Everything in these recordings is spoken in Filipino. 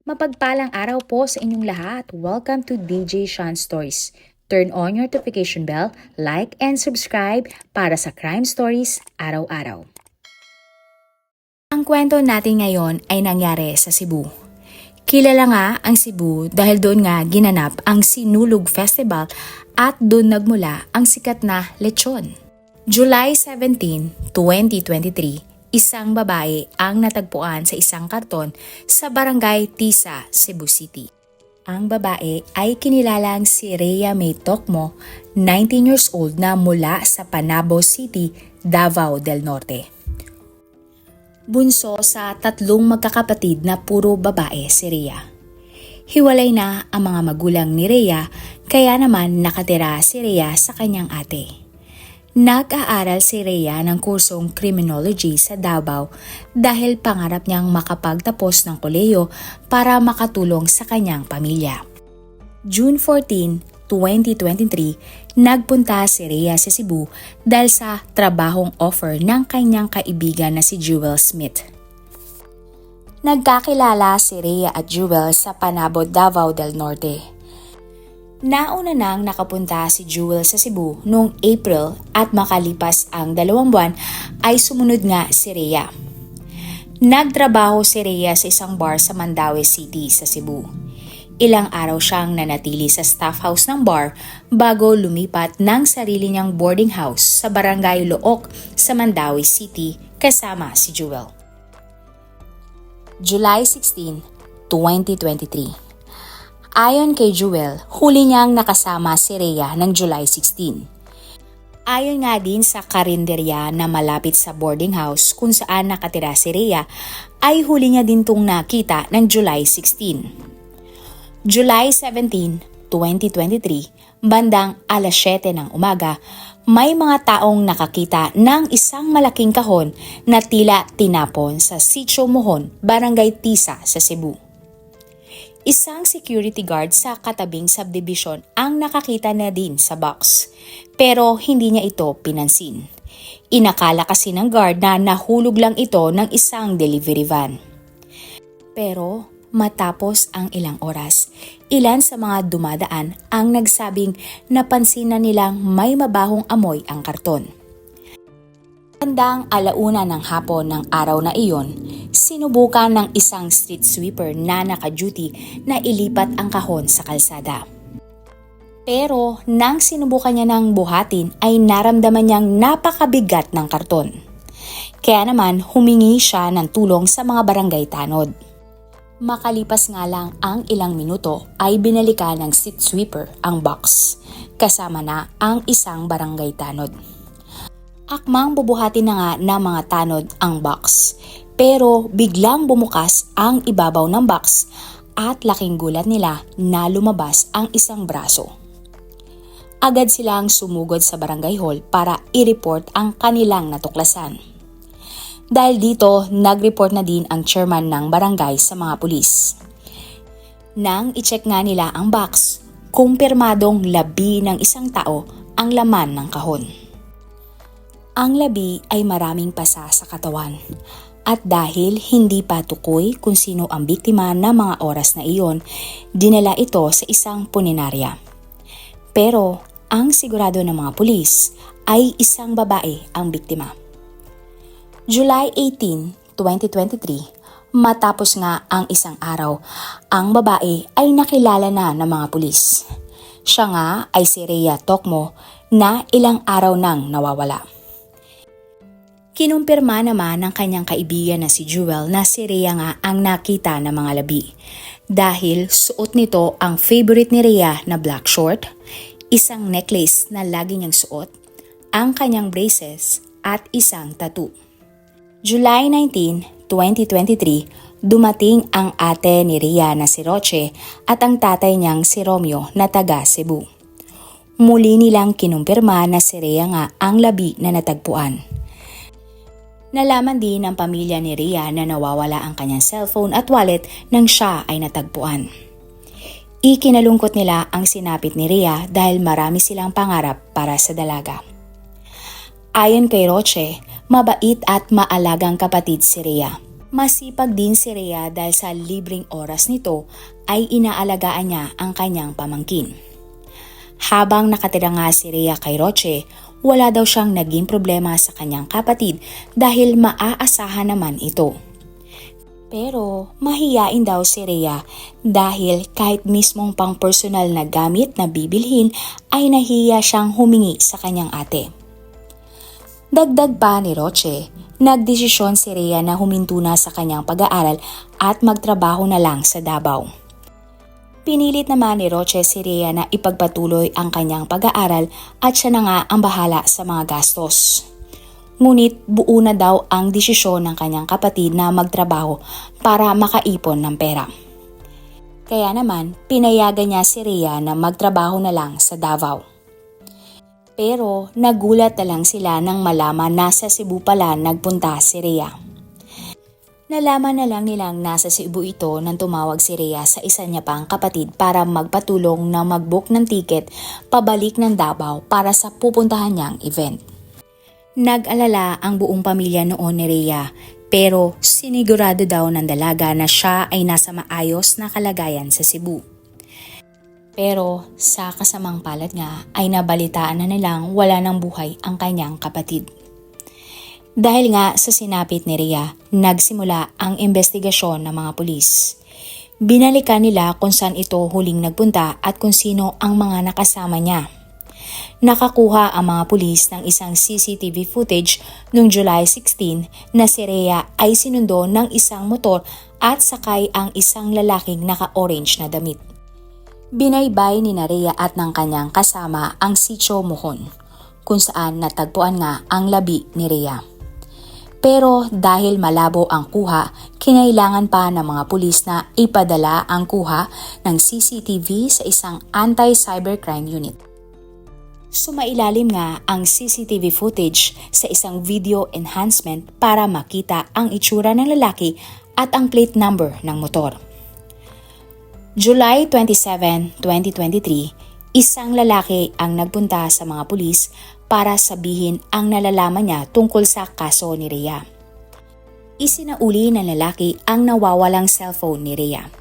Mapagpalang araw po sa inyong lahat. Welcome to DJ Sean Stories. Turn on your notification bell, like and subscribe para sa crime stories araw-araw. Ang kwento natin ngayon ay nangyari sa Cebu. Kilala nga ang Cebu dahil doon nga ginanap ang Sinulog Festival at doon nagmula ang sikat na lechon. July 17, 2023, isang babae ang natagpuan sa isang karton sa Barangay Tisa, Cebu City. Ang babae ay kinilalang si Rhea May Tocmo, 19 years old na mula sa Panabo City, Davao del Norte. Bunso sa tatlong magkakapatid na puro babae si Rhea. Hiwalay na ang mga magulang ni Rhea kaya naman nakatira si Rhea sa kanyang ate. Nag-aaral si Rhea ng kursong criminology sa Davao dahil pangarap niyang makapagtapos ng kolehiyo para makatulong sa kanyang pamilya. June 14, 2023, nagpunta si Rhea sa Cebu dahil sa trabahong offer ng kanyang kaibigan na si Jewel Smith. Nagkakilala si Rhea at Jewel sa Panabo, Davao del Norte. Nauna nang nakapunta si Jewel sa Cebu noong April at makalipas ang 2 buwan ay sumunod nga si Rhea. Nagtrabaho si Rhea sa isang bar sa Mandaue City sa Cebu. Ilang araw siyang nanatili sa staff house ng bar bago lumipat ng sarili niyang boarding house sa Barangay Look sa Mandaue City kasama si Jewel. July 16, 2023. Ayon kay Jewel, huli niyang nakasama si Rhea ng July 16. Ayon nga din sa karinderya na malapit sa boarding house kung saan nakatira si Rhea, ay huli niya din tong nakita ng July 16. July 17, 2023, bandang alas 7 ng umaga, may mga taong nakakita ng isang malaking kahon na tila tinapon sa Sitio Mohon, Barangay Tisa sa Cebu. Isang security guard sa katabing subdivision ang nakakita na din sa box, pero hindi niya ito pinansin. Inakala kasi ng guard na nahulog lang ito ng isang delivery van. Pero matapos ang ilang oras, ilan sa mga dumadaan ang nagsabing napansin na nilang may mabahong amoy ang karton. Bandang 1:00 ng hapon ng araw na iyon, sinubukan ng isang street sweeper na naka-duty na ilipat ang kahon sa kalsada. Pero nang sinubukan niya ng buhatin ay naramdaman niyang napakabigat ng karton. Kaya naman humingi siya ng tulong sa mga barangay tanod. Makalipas nga lang ang ilang minuto ay binalikan ng street sweeper ang box, kasama na ang isang barangay tanod. Akmang bubuhatin na nga ng mga tanod ang box, pero biglang bumukas ang ibabaw ng box at laking gulat nila na lumabas ang isang braso. Agad silang sumugod sa barangay hall para i-report ang kanilang natuklasan. Dahil dito, nag-report na din ang chairman ng barangay sa mga pulis. Nang i-check nga nila ang box, kumpirmadong labi ng isang tao ang laman ng kahon. Ang labi ay maraming pasa sa katawan at dahil hindi pa tukoy kung sino ang biktima ng mga oras na iyon, dinala ito sa isang punerarya. Pero ang sigurado ng mga pulis ay isang babae ang biktima. July 18, 2023, matapos nga ang isang araw, ang babae ay nakilala na ng mga pulis. Siya nga ay si Rhea Tocmo na ilang araw nang nawawala. Kinumpirma naman ng kanyang kaibigan na si Jewel na si Rhea nga ang nakita ng mga labi dahil suot nito ang favorite ni Rhea na black short, isang necklace na lagi niyang suot, ang kanyang braces at isang tattoo. July 19, 2023, dumating ang ate ni Rhea na si Roche at ang tatay niyang si Romeo na taga Cebu. Muli nilang kinumpirma na si Rhea nga ang labi na natagpuan. Nalaman din ng pamilya ni Rhea na nawawala ang kanyang cellphone at wallet nang siya ay natagpuan. Ikinalungkot nila ang sinapit ni Rhea dahil marami silang pangarap para sa dalaga. Ayon kay Roche, mabait at maalagang kapatid si Rhea. Masipag din si Rhea dahil sa libreng oras nito ay inaalagaan niya ang kanyang pamangkin. Habang nakatira nga si Rhea kay Roche, wala daw siyang naging problema sa kanyang kapatid dahil maaasahan naman ito. Pero mahiyain daw si Rhea dahil kahit mismong pang personal na gamit na bibilhin ay nahiya siyang humingi sa kanyang ate. Dagdag pa ni Roche, nagdesisyon si Rhea na huminto na sa kanyang pag-aaral at magtrabaho na lang sa Davao. Pinilit naman ni Roche si Rhea na ipagpatuloy ang kanyang pag-aaral at siya na nga ang bahala sa mga gastos. Ngunit buo na daw ang desisyon ng kanyang kapatid na magtrabaho para makaipon ng pera. Kaya naman, pinayagan niya si Rhea na magtrabaho na lang sa Davao. Pero nagulat na lang sila nang malaman na sa Cebu pala nagpunta si Rhea. Nalaman na lang nilang nasa Cebu ito nang tumawag si Rhea sa isa niya pang kapatid para magpatulong na mag-book ng ticket pabalik ng Davao para sa pupuntahan niyang event. Nag-alala ang buong pamilya noon ni Rhea pero sinigurado daw ng dalaga na siya ay nasa maayos na kalagayan sa Cebu. Pero sa kasamang palad nga ay nabalitaan na nilang wala ng buhay ang kanyang kapatid. Dahil nga sa sinapit ni Rhea, nagsimula ang investigasyon ng mga pulis. Binalikan nila kung saan ito huling nagpunta at kung sino ang mga nakasama niya. Nakakuha ang mga pulis ng isang CCTV footage noong July 16 na si Rhea ay sinundo ng isang motor at sakay ang isang lalaking naka-orange na damit. Binaybay ni Rhea at ng kanyang kasama ang Sitio Mohon, kung saan natagpuan nga ang labi ni Rhea. Pero dahil malabo ang kuha, kinailangan pa ng mga pulis na ipadala ang kuha ng CCTV sa isang anti-cybercrime unit. Sumailalim nga ang CCTV footage sa isang video enhancement para makita ang itsura ng lalaki at ang plate number ng motor. July 27, 2023, isang lalaki ang nagpunta sa mga pulis para sabihin ang nalalaman niya tungkol sa kaso ni Rhea. Isinauli ng lalaki ang nawawalang cellphone ni Rhea.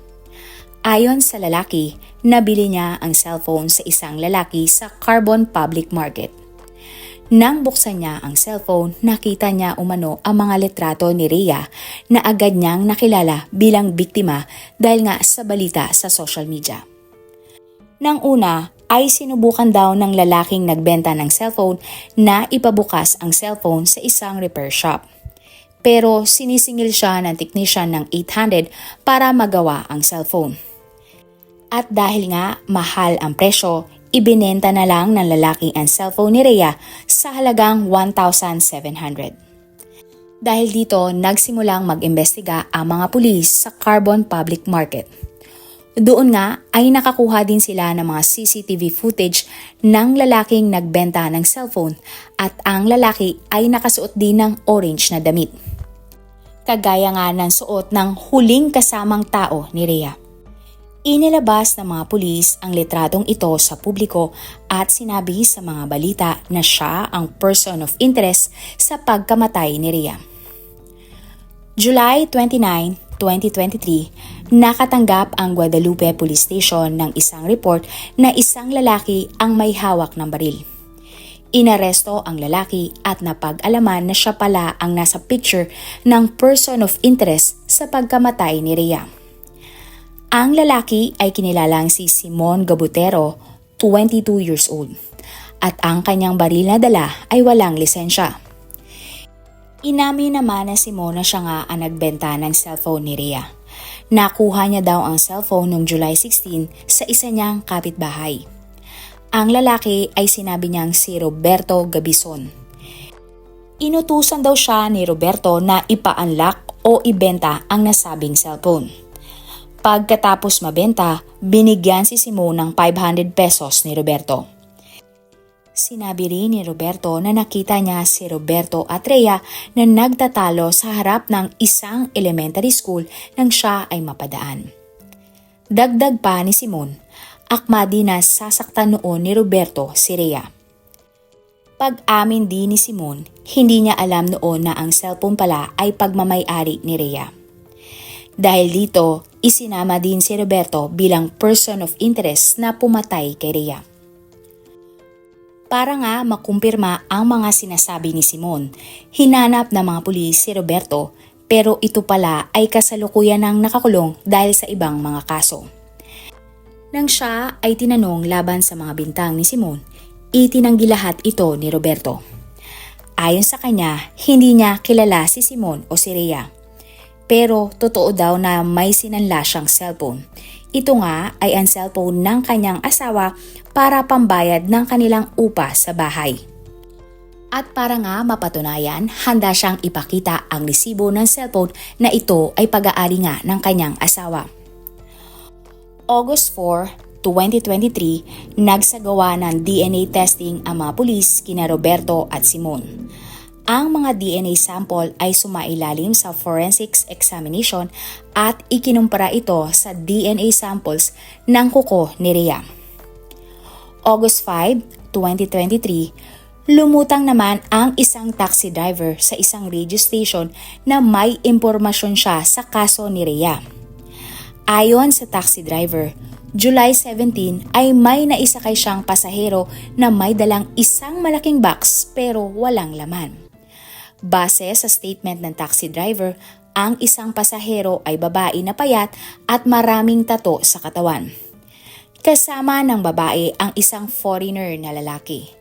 Ayon sa lalaki, nabili niya ang cellphone sa isang lalaki sa Carbon Public Market. Nang buksan niya ang cellphone, nakita niya umano ang mga litrato ni Rhea na agad niyang nakilala bilang biktima dahil nga sa balita sa social media. Nang una ay sinubukan daw ng lalaking nagbenta ng cellphone na ipabukas ang cellphone sa isang repair shop. Pero sinisingil siya ng technician ng 800 para magawa ang cellphone. At dahil nga mahal ang presyo, ibinenta na lang ng lalaki ang cellphone ni Rhea sa halagang 1,700. Dahil dito, nagsimulang mag-imbestiga ang mga pulis sa Carbon Public Market. Doon nga ay nakakuha din sila ng mga CCTV footage ng lalaking nagbenta ng cellphone at ang lalaki ay nakasuot din ng orange na damit. Kagaya nga ng suot ng huling kasamang tao ni Rhea. Inilabas ng mga pulis ang litratong ito sa publiko at sinabi sa mga balita na siya ang person of interest sa pagkamatay ni Rhea. July 29, 2023, nakatanggap ang Guadalupe Police Station ng isang report na isang lalaki ang may hawak ng baril. Inaresto ang lalaki at napag-alaman na siya pala ang nasa picture ng person of interest sa pagkamatay ni Rhea. Ang lalaki ay kinilalang si Simon Gabutero, 22 years old, at ang kanyang baril na dala ay walang lisensya. Inamin naman na Simon na siya nga ang nagbenta ng cellphone ni Rhea. Nakuha niya daw ang cellphone noong July 16 sa isa niyang kapitbahay. Ang lalaki ay sinabi niyang si Roberto Gabison. Inutusan daw siya ni Roberto na ipa-unlock o ibenta ang nasabing cellphone. Pagkatapos mabenta, binigyan si Simon ng 500 pesos ni Roberto. Sinabi rin ni Roberto na nakita niya si Roberto at Rhea na nagtatalo sa harap ng isang elementary school nang siya ay mapadaan. Dagdag pa ni Simon, akma din na sasaktan noon ni Roberto si Rhea. Pag-amin din ni Simon, hindi niya alam noon na ang cellphone pala ay pagmamay-ari ni Rhea. Dahil dito, isinama din si Roberto bilang person of interest na pumatay kay Rhea. Para nga makumpirma ang mga sinasabi ni Simon, hinanap ng mga pulis si Roberto pero ito pala ay kasalukuyan ng nakakulong dahil sa ibang mga kaso. Nang siya ay tinanong laban sa mga bintang ni Simon, itinanggi lahat ito ni Roberto. Ayon sa kanya, hindi niya kilala si Simon o si Rhea. Pero totoo daw na may sinanla siyang cellphone. Ito nga ay ang cellphone ng kanyang asawa para pambayad ng kanilang upa sa bahay. At para nga mapatunayan, handa siyang ipakita ang resibo ng cellphone na ito ay pag-aari nga ng kanyang asawa. August 4, 2023, nagsagawa ng DNA testing ang mga pulis kina Roberto at Simon. Ang mga DNA sample ay sumailalim sa forensics examination at ikinumpara ito sa DNA samples ng kuko ni Rhea. August 5, 2023, lumutang naman ang isang taxi driver sa isang radio station na may impormasyon siya sa kaso ni Rhea. Ayon sa taxi driver, July 17 ay may naisakay siyang pasahero na may dalang isang malaking box pero walang laman. Base sa statement ng taxi driver, ang isang pasahero ay babae na payat at maraming tato sa katawan. Kasama ng babae ang isang foreigner na lalaki.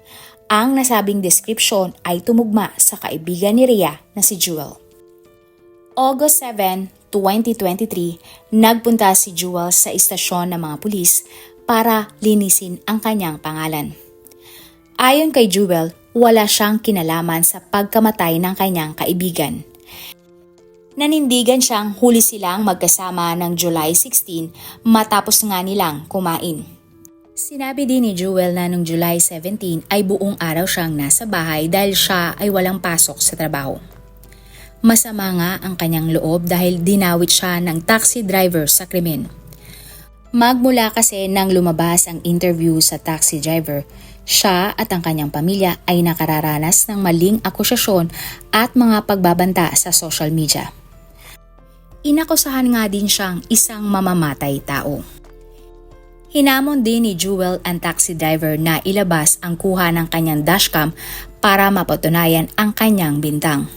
Ang nasabing description ay tumugma sa kaibigan ni Rhea na si Jewel. August 7, 2023, nagpunta si Jewel sa istasyon ng mga pulis para linisin ang kanyang pangalan. Ayon kay Jewel, wala siyang kinalaman sa pagkamatay ng kanyang kaibigan. Nanindigan siyang huli silang magkasama ng July 16 matapos nga nilang kumain. Sinabi din ni Jewel na noong July 17 ay buong araw siyang nasa bahay dahil siya ay walang pasok sa trabaho. Masama nga ang kanyang loob dahil dinawit siya ng taxi driver sa krimen. Magmula kasi nang lumabas ang interview sa taxi driver, siya at ang kanyang pamilya ay nakararanas ng maling akusasyon at mga pagbabanta sa social media. Inakusahan nga din siyang isang mamamatay tao. Hinamon din ni Jewel ang taxi driver na ilabas ang kuha ng kanyang dashcam para mapatunayan ang kanyang bintang.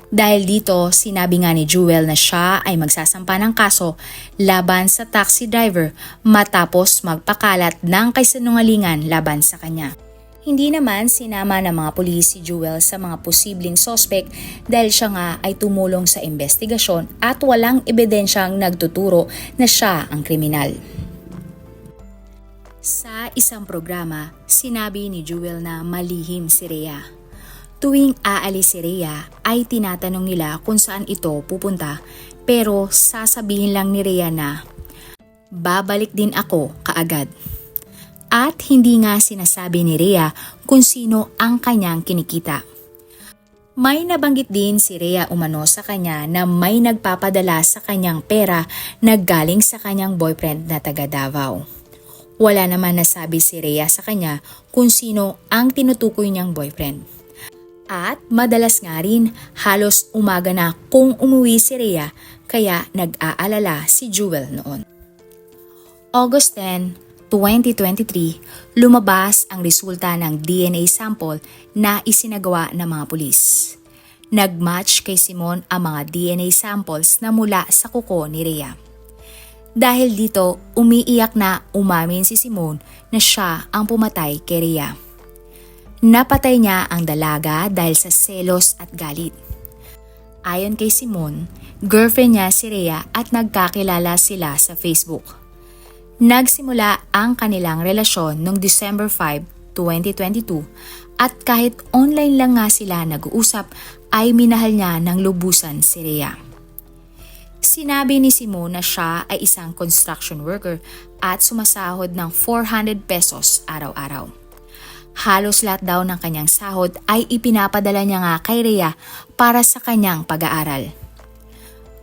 Dahil dito, sinabi nga ni Jewel na siya ay magsasampa ng kaso laban sa taxi driver matapos magpakalat ng kasinungalingan laban sa kanya. Hindi naman sinama ng mga pulis si Jewel sa mga posibleng sospek dahil siya nga ay tumulong sa investigasyon at walang ebidensyang nagtuturo na siya ang kriminal. Sa isang programa, sinabi ni Jewel na malihim si Rhea. Tuwing aalis si Rhea ay tinatanong nila kung saan ito pupunta pero sasabihin lang ni Rhea na babalik din ako kaagad. At hindi nga sinasabi ni Rhea kung sino ang kanyang kinikita. May nabanggit din si Rhea umano sa kanya na may nagpapadala sa kanyang pera na galing sa kanyang boyfriend na taga Davao. Wala naman nasabi si Rhea sa kanya kung sino ang tinutukoy niyang boyfriend. At madalas nga rin halos umaga na kung umuwi si Rhea kaya nag-aalala si Jewel noon. August 10, 2023, lumabas ang resulta ng DNA sample na isinagawa ng mga pulis. Nag-match kay Simon ang mga DNA samples na mula sa kuko ni Rhea. Dahil dito, umiiyak na umamin si Simon na siya ang pumatay kay Rhea. Napatay niya ang dalaga dahil sa selos at galit. Ayon kay Simon, girlfriend niya si Rhea at nagkakilala sila sa Facebook. Nagsimula ang kanilang relasyon noong December 5, 2022 at kahit online lang nga sila nag-uusap ay minahal niya ng lubusan si Rhea. Sinabi ni Simon na siya ay isang construction worker at sumasahod ng 400 pesos araw-araw. Halos lahat daw ng kanyang sahod ay ipinapadala niya nga kay Rhea para sa kanyang pag-aaral.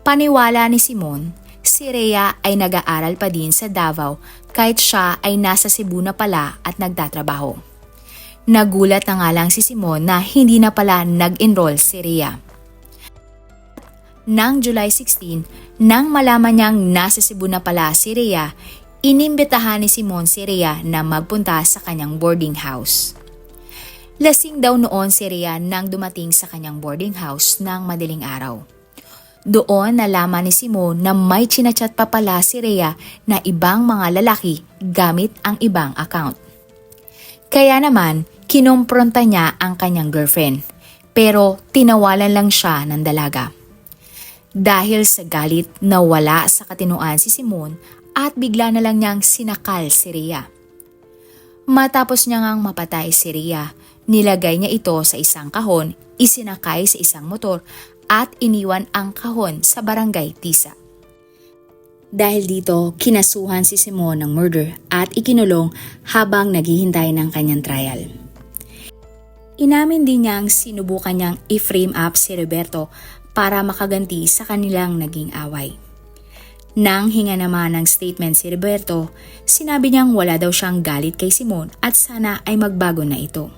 Paniwala ni Simon, si Rhea ay nag-aaral pa din sa Davao kahit siya ay nasa Cebu na pala at nagtatrabaho. Nagulat na nga lang si Simon na hindi na pala nag-enroll si Rhea. Nang July 16, nang malaman niyang nasa Cebu na pala si Rhea, inimbitahan ni Simon si Rhea na magpunta sa kanyang boarding house. Lasing daw noon si Rhea nang dumating sa kanyang boarding house ng madaling araw. Doon nalaman ni Simon na may chinachat pa pala si Rhea na ibang mga lalaki gamit ang ibang account. Kaya naman, kinompronta niya ang kanyang girlfriend, pero tinawalan lang siya ng dalaga. Dahil sa galit, nawala sa katinuan si Simon at bigla na lang niyang sinakal si Rhea. Matapos niya ngang mapatay si Rhea, nilagay niya ito sa isang kahon, isinakay sa isang motor at iniwan ang kahon sa barangay Tisa. Dahil dito, kinasuhan si Simon ng murder at ikinulong habang naghihintay ng kanyang trial. Inamin din niyang sinubukan niyang i-frame up si Roberto para makaganti sa kanilang naging away. Nang hinga naman ng statement si Roberto, sinabi niyang wala daw siyang galit kay Simon at sana ay magbago na ito.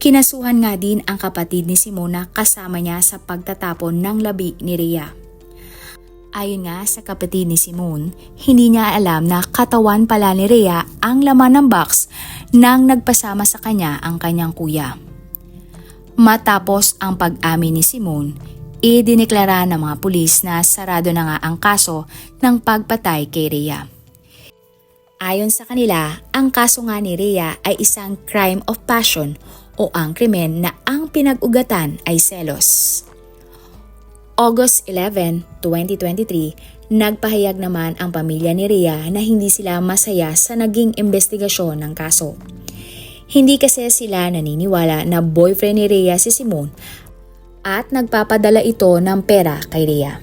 Kinasuhan nga din ang kapatid ni Simon na kasama niya sa pagtatapon ng labi ni Rhea. Ayon nga sa kapatid ni Simon, hindi niya alam na katawan pala ni Rhea ang laman ng box nang nagpasama sa kanya ang kanyang kuya. Matapos ang pag-amin ni Simon, idineklara ng mga pulis na sarado na nga ang kaso ng pagpatay kay Rhea. Ayon sa kanila, ang kaso nga ni Rhea ay isang crime of passion o ang krimen na ang pinag-ugatan ay selos. August 11, 2023, nagpahayag naman ang pamilya ni Rhea na hindi sila masaya sa naging investigasyon ng kaso. Hindi kasi sila naniniwala na boyfriend ni Rhea si Simon at nagpapadala ito ng pera kay Rhea.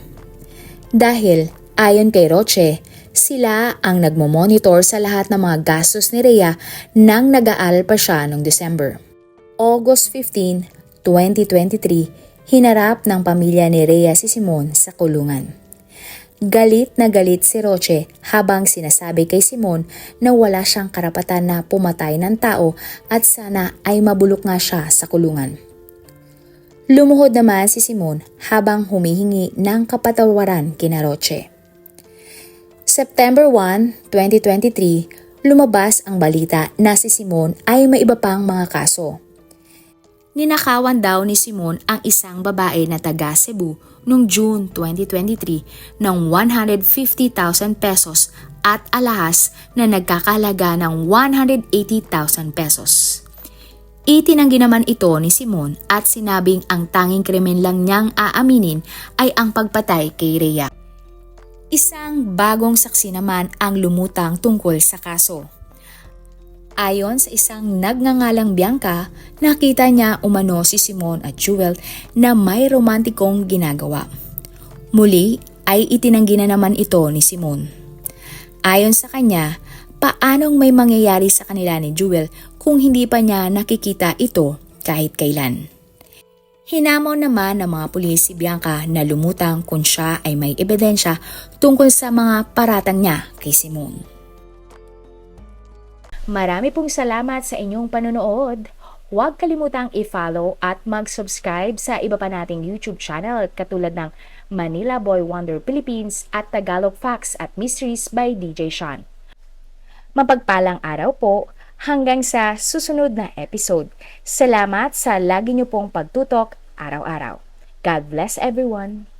Dahil ayon kay Roche, sila ang nagmo-monitor sa lahat ng mga gastos ni Rhea nang nag-aaral pa siya noong December. August 15, 2023, hinarap ng pamilya ni Rhea si Simon sa kulungan. Galit na galit si Roche habang sinasabi kay Simon na wala siyang karapatan na pumatay ng tao at sana ay mabulok nga siya sa kulungan. Lumuhod naman si Simon habang humihingi ng kapatawaran kina Roche. September 1, 2023, lumabas ang balita na si Simon ay may iba pang mga kaso. Ninakawan daw ni Simon ang isang babae na taga Cebu noong June 2023 ng 150,000 pesos at alahas na nagkakahalaga ng 180,000 pesos. Itinanggi naman ito ni Simon at sinabing ang tanging krimen lang niyang aaminin ay ang pagpatay kay Rhea. Isang bagong saksi naman ang lumutang tungkol sa kaso. Ayon sa isang nagngangalang Bianca, nakita niya umano si Simon at Jewel na may romantikong ginagawa. Muli ay itinanggi na naman ito ni Simon. Ayon sa kanya, paanong may mangyayari sa kanila ni Jewel kung hindi pa niya nakikita ito kahit kailan. Hinamon naman ng mga pulis si Bianca na lumutang kung siya ay may ebidensya tungkol sa mga paratang niya kay Simon. Marami pong salamat sa inyong panonood. Huwag kalimutang i-follow at mag-subscribe sa iba pa nating YouTube channel katulad ng Manila Boy Wonder Philippines at Tagalog Facts at Mysteries by DJ Sean. Mapagpalang araw po hanggang sa susunod na episode. Salamat sa lagi niyo pong pagtutok araw-araw. God bless everyone!